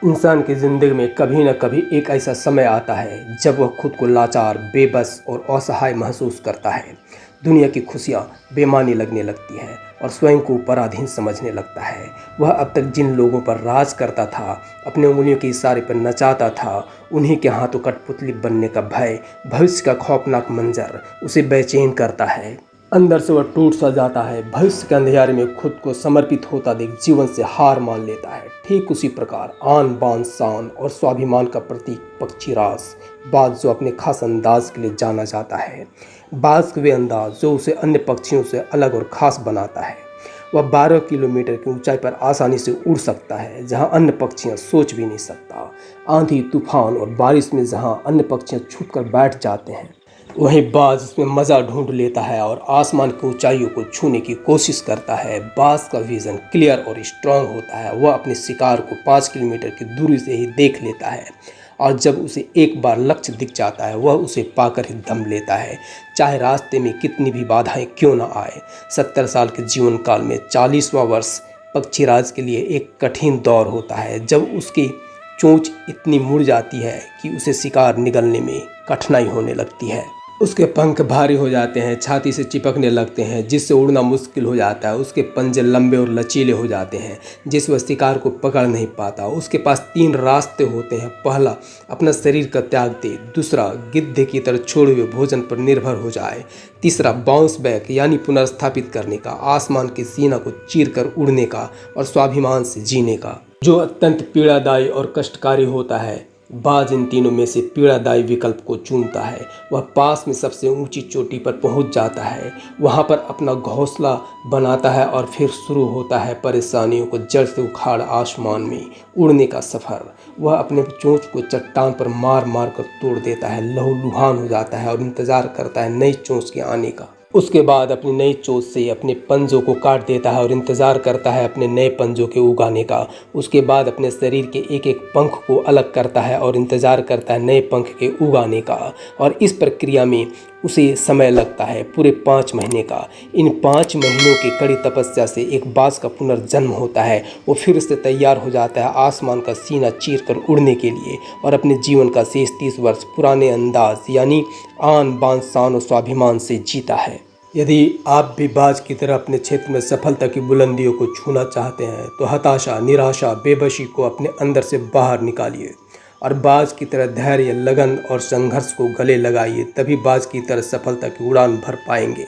इंसान की ज़िंदगी में कभी न कभी एक ऐसा समय आता है जब वह खुद को लाचार, बेबस और असहाय महसूस करता है। दुनिया की खुशियाँ बेमानी लगने लगती हैं और स्वयं को पराधीन समझने लगता है। वह अब तक जिन लोगों पर राज करता था, अपने उंगलियों के इशारे पर नचाता था, उन्हीं के हाथों कठपुतली बनने का भय, भविष्य का खौफनाक मंजर उसे बेचैन करता है। अंदर से वह टूट सा जाता है। भविष्य के अंधेरे में खुद को समर्पित होता देख जीवन से हार मान लेता है। ठीक उसी प्रकार आन बान शान और स्वाभिमान का प्रतीक पक्षीराज, बाज जो अपने खास अंदाज के लिए जाना जाता है। बाज के वे अंदाज जो उसे अन्य पक्षियों से अलग और ख़ास बनाता है। वह 12 किलोमीटर की ऊंचाई पर आसानी से उड़ सकता है, जहां अन्य पक्षियां सोच भी नहीं सकता। आंधी, तूफान और बारिश में जहां अन्य पक्षियां छुपकर बैठ जाते हैं, वहीं बाज इसमें मज़ा ढूंढ लेता है और आसमान की ऊंचाइयों को छूने की कोशिश करता है। बाज का विज़न क्लियर और स्ट्रांग होता है। वह अपने शिकार को 5 किलोमीटर की दूरी से ही देख लेता है और जब उसे एक बार लक्ष्य दिख जाता है, वह उसे पाकर ही दम लेता है, चाहे रास्ते में कितनी भी बाधाएं क्यों न आए। 70 साल के जीवन काल में 40वां वर्ष पक्षीराज के लिए एक कठिन दौर होता है, जब उसकी चोंच इतनी मुड़ जाती है कि उसे शिकार निगलने में कठिनाई होने लगती है। उसके पंख भारी हो जाते हैं, छाती से चिपकने लगते हैं, जिससे उड़ना मुश्किल हो जाता है। उसके पंजे लंबे और लचीले हो जाते हैं, जिससे वह शिकार को पकड़ नहीं पाता। उसके पास 3 रास्ते होते हैं। पहला, अपना शरीर का त्याग दे। दूसरा, गिद्ध की तरह छोड़े हुए भोजन पर निर्भर हो जाए। तीसरा, बाउंस बैक यानी पुनर्स्थापित करने का, आसमान के सीना को चीर कर उड़ने का और स्वाभिमान से जीने का, जो अत्यंत पीड़ादायी और कष्टकारी होता है। बाज इन तीनों में से पीड़ादायी विकल्प को चुनता है। वह पास में सबसे ऊंची चोटी पर पहुंच जाता है, वहां पर अपना घोंसला बनाता है और फिर शुरू होता है परेशानियों को जड़ से उखाड़ आसमान में उड़ने का सफ़र। वह अपने चोंच को चट्टान पर मार मार कर तोड़ देता है, लहूलुहान हो जाता है और इंतज़ार करता है नई चोंच के आने का। उसके बाद अपनी नई चोंच से अपने पंजों को काट देता है और इंतज़ार करता है अपने नए पंजों के उगाने का। उसके बाद अपने शरीर के एक एक पंख को अलग करता है और इंतज़ार करता है नए पंख के उगाने का। और इस प्रक्रिया में उसे समय लगता है पूरे 5 महीने का। इन 5 महीनों की कड़ी तपस्या से एक बाज का पुनर्जन्म होता है। वो फिर से तैयार हो जाता है आसमान का सीना चीर कर उड़ने के लिए और अपने जीवन का शेष 30 वर्ष पुराने अंदाज यानी आन बान शान और स्वाभिमान से जीता है। यदि आप भी बाज की तरह अपने क्षेत्र में सफलता की बुलंदियों को छूना चाहते हैं, तो हताशा, निराशा, बेबसी को अपने अंदर से बाहर निकालिए और बाज की तरह धैर्य, लगन और संघर्ष को गले लगाइए। तभी बाज की तरह सफलता की उड़ान भर पाएंगे।